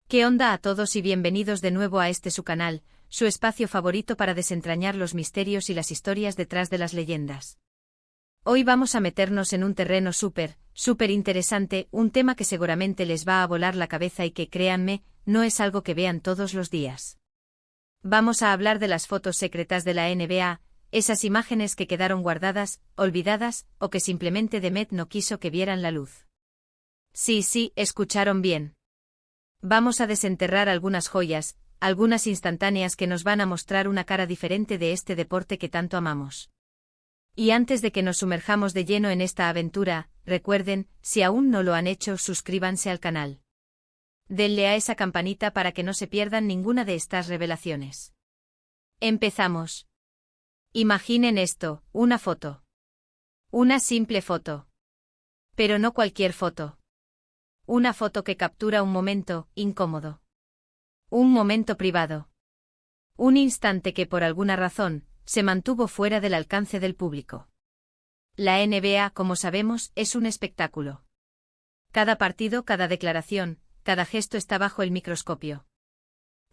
¿Qué onda a todos y bienvenidos de nuevo a su canal, su espacio favorito para desentrañar los misterios y las historias detrás de las leyendas? Hoy vamos a meternos en un terreno súper interesante, un tema que seguramente les va a volar la cabeza y que, créanme, no es algo que vean todos los días. Vamos a hablar de las fotos secretas de la NBA, esas imágenes que quedaron guardadas, olvidadas, o que simplemente Demet no quiso que vieran la luz. Sí, escucharon bien. Vamos a desenterrar algunas joyas, algunas instantáneas que nos van a mostrar una cara diferente de este deporte que tanto amamos. Y antes de que nos sumerjamos de lleno en esta aventura, recuerden, si aún no lo han hecho, suscríbanse al canal. Denle a esa campanita para que no se pierdan ninguna de estas revelaciones. Empezamos. Imaginen esto, una foto. Una simple foto. Pero no cualquier foto. Una foto que captura un momento incómodo. Un momento privado. Un instante que por alguna razón se mantuvo fuera del alcance del público. La NBA, como sabemos, es un espectáculo. Cada partido, cada declaración, cada gesto está bajo el microscopio.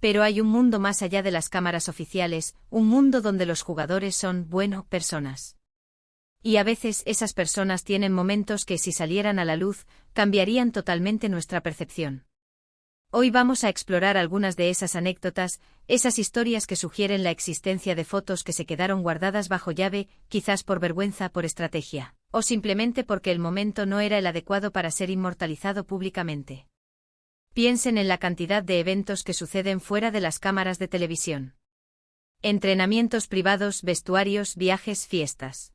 Pero hay un mundo más allá de las cámaras oficiales, un mundo donde los jugadores son, personas. Y a veces esas personas tienen momentos que, si salieran a la luz, cambiarían totalmente nuestra percepción. Hoy vamos a explorar algunas de esas anécdotas, esas historias que sugieren la existencia de fotos que se quedaron guardadas bajo llave, quizás por vergüenza, por estrategia, o simplemente porque el momento no era el adecuado para ser inmortalizado públicamente. Piensen en la cantidad de eventos que suceden fuera de las cámaras de televisión. Entrenamientos privados, vestuarios, viajes, fiestas.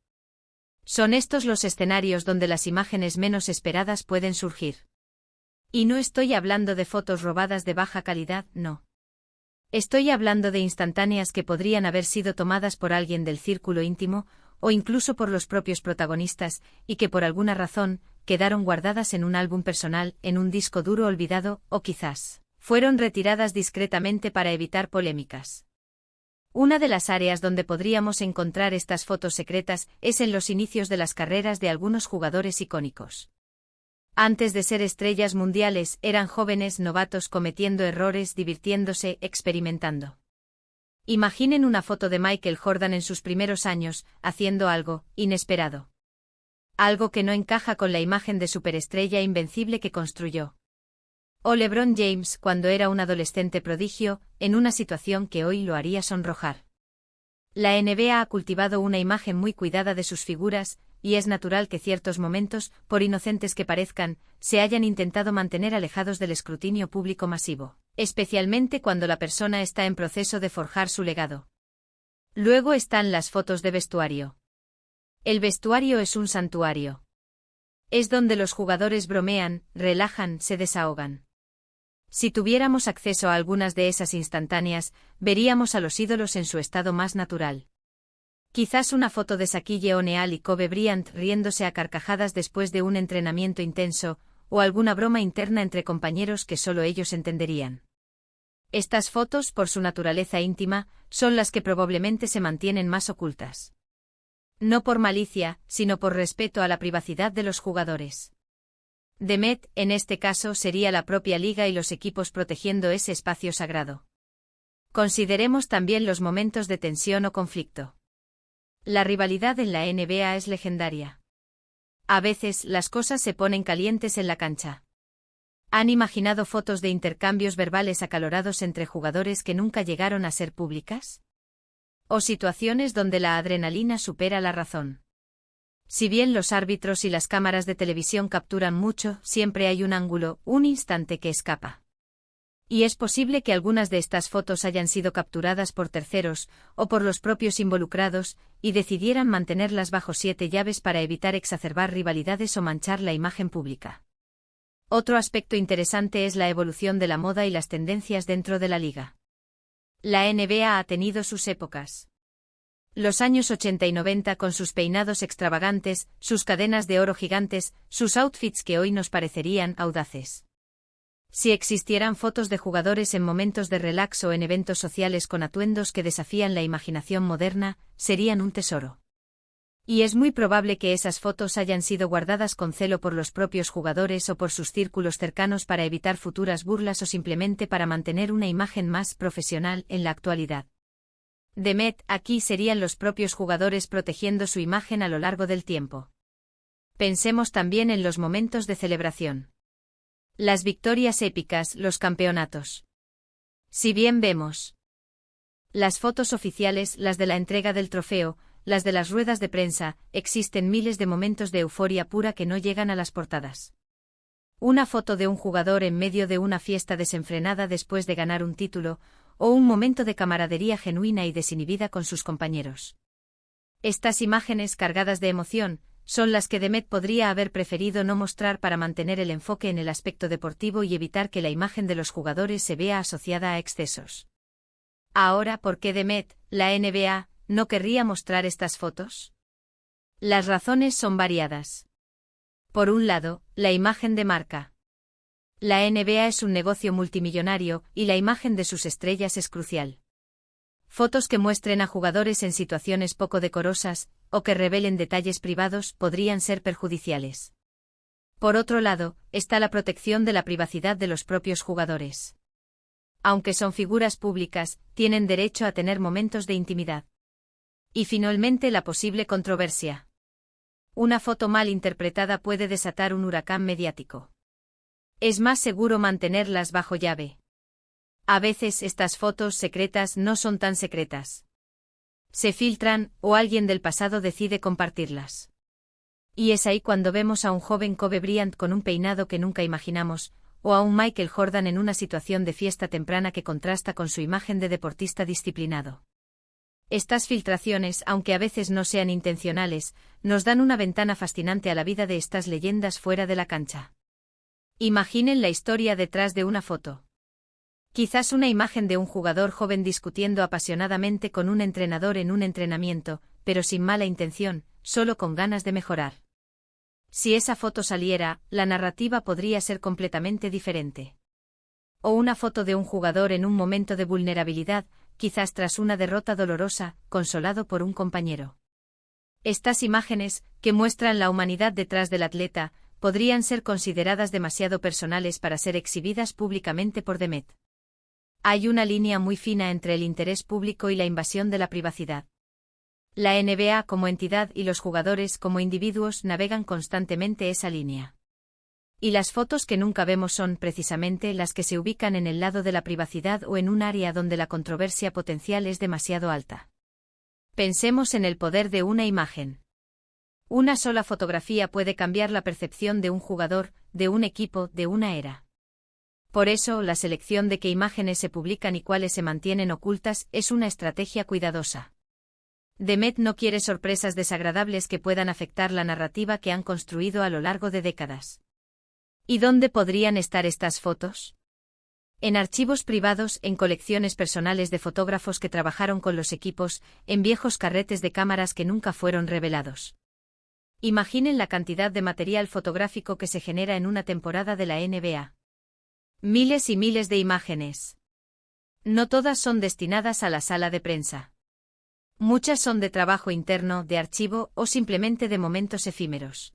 Son estos los escenarios donde las imágenes menos esperadas pueden surgir. Y no estoy hablando de fotos robadas de baja calidad, no. Estoy hablando de instantáneas que podrían haber sido tomadas por alguien del círculo íntimo, o incluso por los propios protagonistas, y que por alguna razón quedaron guardadas en un álbum personal, en un disco duro olvidado, o quizás fueron retiradas discretamente para evitar polémicas. Una de las áreas donde podríamos encontrar estas fotos secretas es en los inicios de las carreras de algunos jugadores icónicos. Antes de ser estrellas mundiales, eran jóvenes novatos cometiendo errores, divirtiéndose, experimentando. Imaginen una foto de Michael Jordan en sus primeros años, haciendo algo inesperado. Algo que no encaja con la imagen de superestrella invencible que construyó. O LeBron James cuando era un adolescente prodigio, en una situación que hoy lo haría sonrojar. La NBA ha cultivado una imagen muy cuidada de sus figuras, y es natural que ciertos momentos, por inocentes que parezcan, se hayan intentado mantener alejados del escrutinio público masivo, especialmente cuando la persona está en proceso de forjar su legado. Luego están las fotos de vestuario. El vestuario es un santuario. Es donde los jugadores bromean, relajan, se desahogan. Si tuviéramos acceso a algunas de esas instantáneas, veríamos a los ídolos en su estado más natural. Quizás una foto de Shaquille O'Neal y Kobe Bryant riéndose a carcajadas después de un entrenamiento intenso, o alguna broma interna entre compañeros que solo ellos entenderían. Estas fotos, por su naturaleza íntima, son las que probablemente se mantienen más ocultas. No por malicia, sino por respeto a la privacidad de los jugadores. Demet, en este caso, sería la propia liga y los equipos protegiendo ese espacio sagrado. Consideremos también los momentos de tensión o conflicto. La rivalidad en la NBA es legendaria. A veces, las cosas se ponen calientes en la cancha. ¿Han imaginado fotos de intercambios verbales acalorados entre jugadores que nunca llegaron a ser públicas? ¿O situaciones donde la adrenalina supera la razón? Si bien los árbitros y las cámaras de televisión capturan mucho, siempre hay un ángulo, un instante que escapa. Y es posible que algunas de estas fotos hayan sido capturadas por terceros, o por los propios involucrados, y decidieran mantenerlas bajo 7 llaves para evitar exacerbar rivalidades o manchar la imagen pública. Otro aspecto interesante es la evolución de la moda y las tendencias dentro de la liga. La NBA ha tenido sus épocas. Los años 80 y 90 con sus peinados extravagantes, sus cadenas de oro gigantes, sus outfits que hoy nos parecerían audaces. Si existieran fotos de jugadores en momentos de relax o en eventos sociales con atuendos que desafían la imaginación moderna, serían un tesoro. Y es muy probable que esas fotos hayan sido guardadas con celo por los propios jugadores o por sus círculos cercanos para evitar futuras burlas o simplemente para mantener una imagen más profesional en la actualidad. The Met aquí serían los propios jugadores protegiendo su imagen a lo largo del tiempo. Pensemos también en los momentos de celebración. Las victorias épicas, los campeonatos. Si bien vemos las fotos oficiales, las de la entrega del trofeo, las de las ruedas de prensa, existen miles de momentos de euforia pura que no llegan a las portadas. Una foto de un jugador en medio de una fiesta desenfrenada después de ganar un título, o un momento de camaradería genuina y desinhibida con sus compañeros. Estas imágenes cargadas de emoción son las que The Met podría haber preferido no mostrar para mantener el enfoque en el aspecto deportivo y evitar que la imagen de los jugadores se vea asociada a excesos. Ahora, ¿por qué The Met, la NBA, no querría mostrar estas fotos? Las razones son variadas. Por un lado, la imagen de marca. La NBA es un negocio multimillonario y la imagen de sus estrellas es crucial. Fotos que muestren a jugadores en situaciones poco decorosas o que revelen detalles privados podrían ser perjudiciales. Por otro lado, está la protección de la privacidad de los propios jugadores. Aunque son figuras públicas, tienen derecho a tener momentos de intimidad. Y finalmente la posible controversia. Una foto mal interpretada puede desatar un huracán mediático. Es más seguro mantenerlas bajo llave. A veces estas fotos secretas no son tan secretas. Se filtran, o alguien del pasado decide compartirlas. Y es ahí cuando vemos a un joven Kobe Bryant con un peinado que nunca imaginamos, o a un Michael Jordan en una situación de fiesta temprana que contrasta con su imagen de deportista disciplinado. Estas filtraciones, aunque a veces no sean intencionales, nos dan una ventana fascinante a la vida de estas leyendas fuera de la cancha. Imaginen la historia detrás de una foto. Quizás una imagen de un jugador joven discutiendo apasionadamente con un entrenador en un entrenamiento, pero sin mala intención, solo con ganas de mejorar. Si esa foto saliera, la narrativa podría ser completamente diferente. O una foto de un jugador en un momento de vulnerabilidad, quizás tras una derrota dolorosa, consolado por un compañero. Estas imágenes, que muestran la humanidad detrás del atleta, podrían ser consideradas demasiado personales para ser exhibidas públicamente por The Met. Hay una línea muy fina entre el interés público y la invasión de la privacidad. La NBA como entidad y los jugadores como individuos navegan constantemente esa línea. Y las fotos que nunca vemos son precisamente las que se ubican en el lado de la privacidad o en un área donde la controversia potencial es demasiado alta. Pensemos en el poder de una imagen. Una sola fotografía puede cambiar la percepción de un jugador, de un equipo, de una era. Por eso, la selección de qué imágenes se publican y cuáles se mantienen ocultas es una estrategia cuidadosa. The Met no quiere sorpresas desagradables que puedan afectar la narrativa que han construido a lo largo de décadas. ¿Y dónde podrían estar estas fotos? En archivos privados, en colecciones personales de fotógrafos que trabajaron con los equipos, en viejos carretes de cámaras que nunca fueron revelados. Imaginen la cantidad de material fotográfico que se genera en una temporada de la NBA. Miles y miles de imágenes. No todas son destinadas a la sala de prensa. Muchas son de trabajo interno, de archivo o simplemente de momentos efímeros.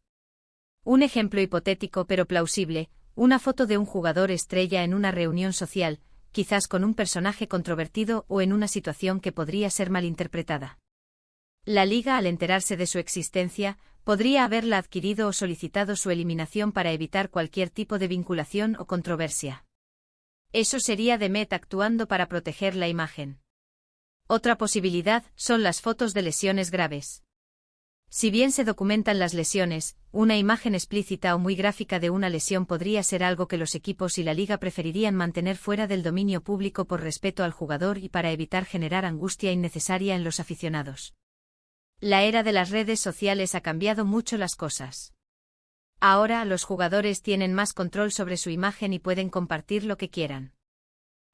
Un ejemplo hipotético pero plausible, una foto de un jugador estrella en una reunión social, quizás con un personaje controvertido o en una situación que podría ser malinterpretada. La liga, al enterarse de su existencia, podría haberla adquirido o solicitado su eliminación para evitar cualquier tipo de vinculación o controversia. Eso sería The Met actuando para proteger la imagen. Otra posibilidad son las fotos de lesiones graves. Si bien se documentan las lesiones, una imagen explícita o muy gráfica de una lesión podría ser algo que los equipos y la liga preferirían mantener fuera del dominio público por respeto al jugador y para evitar generar angustia innecesaria en los aficionados. La era de las redes sociales ha cambiado mucho las cosas. Ahora los jugadores tienen más control sobre su imagen y pueden compartir lo que quieran.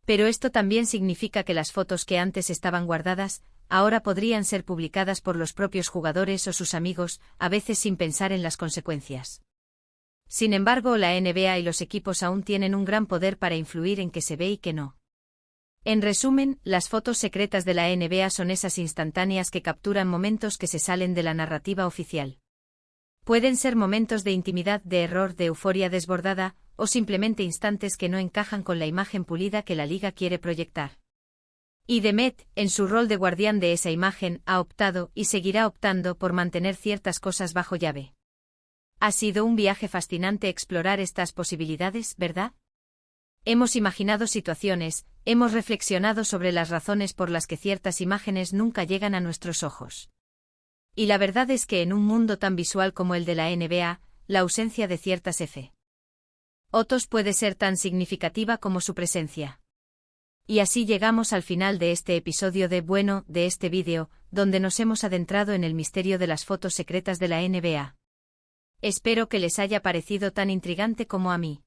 Pero esto también significa que las fotos que antes estaban guardadas, ahora podrían ser publicadas por los propios jugadores o sus amigos, a veces sin pensar en las consecuencias. Sin embargo, la NBA y los equipos aún tienen un gran poder para influir en qué se ve y qué no. En resumen, las fotos secretas de la NBA son esas instantáneas que capturan momentos que se salen de la narrativa oficial. Pueden ser momentos de intimidad, de error, de euforia desbordada, o simplemente instantes que no encajan con la imagen pulida que la liga quiere proyectar. Y The Met, en su rol de guardián de esa imagen, ha optado y seguirá optando por mantener ciertas cosas bajo llave. Ha sido un viaje fascinante explorar estas posibilidades, ¿verdad? Hemos imaginado situaciones, hemos reflexionado sobre las razones por las que ciertas imágenes nunca llegan a nuestros ojos. Y la verdad es que en un mundo tan visual como el de la NBA, la ausencia de ciertas fotos puede ser tan significativa como su presencia. Y así llegamos al final de este episodio de este vídeo, donde nos hemos adentrado en el misterio de las fotos secretas de la NBA. Espero que les haya parecido tan intrigante como a mí.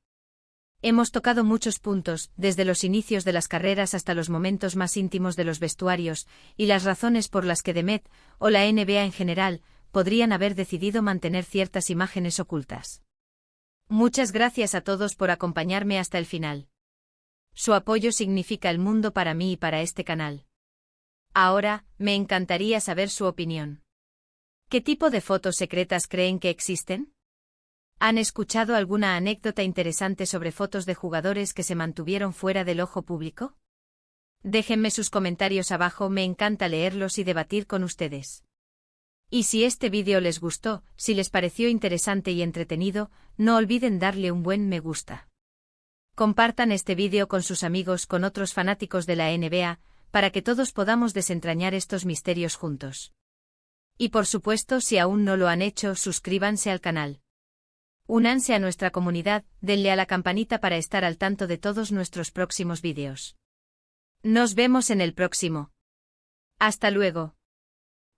Hemos tocado muchos puntos, desde los inicios de las carreras hasta los momentos más íntimos de los vestuarios, y las razones por las que The Met, o la NBA en general, podrían haber decidido mantener ciertas imágenes ocultas. Muchas gracias a todos por acompañarme hasta el final. Su apoyo significa el mundo para mí y para este canal. Ahora, me encantaría saber su opinión. ¿Qué tipo de fotos secretas creen que existen? ¿Han escuchado alguna anécdota interesante sobre fotos de jugadores que se mantuvieron fuera del ojo público? Déjenme sus comentarios abajo, me encanta leerlos y debatir con ustedes. Y si este vídeo les gustó, si les pareció interesante y entretenido, no olviden darle un buen me gusta. Compartan este vídeo con sus amigos, con otros fanáticos de la NBA, para que todos podamos desentrañar estos misterios juntos. Y por supuesto, si aún no lo han hecho, suscríbanse al canal. Únanse a nuestra comunidad, denle a la campanita para estar al tanto de todos nuestros próximos vídeos. Nos vemos en el próximo. Hasta luego.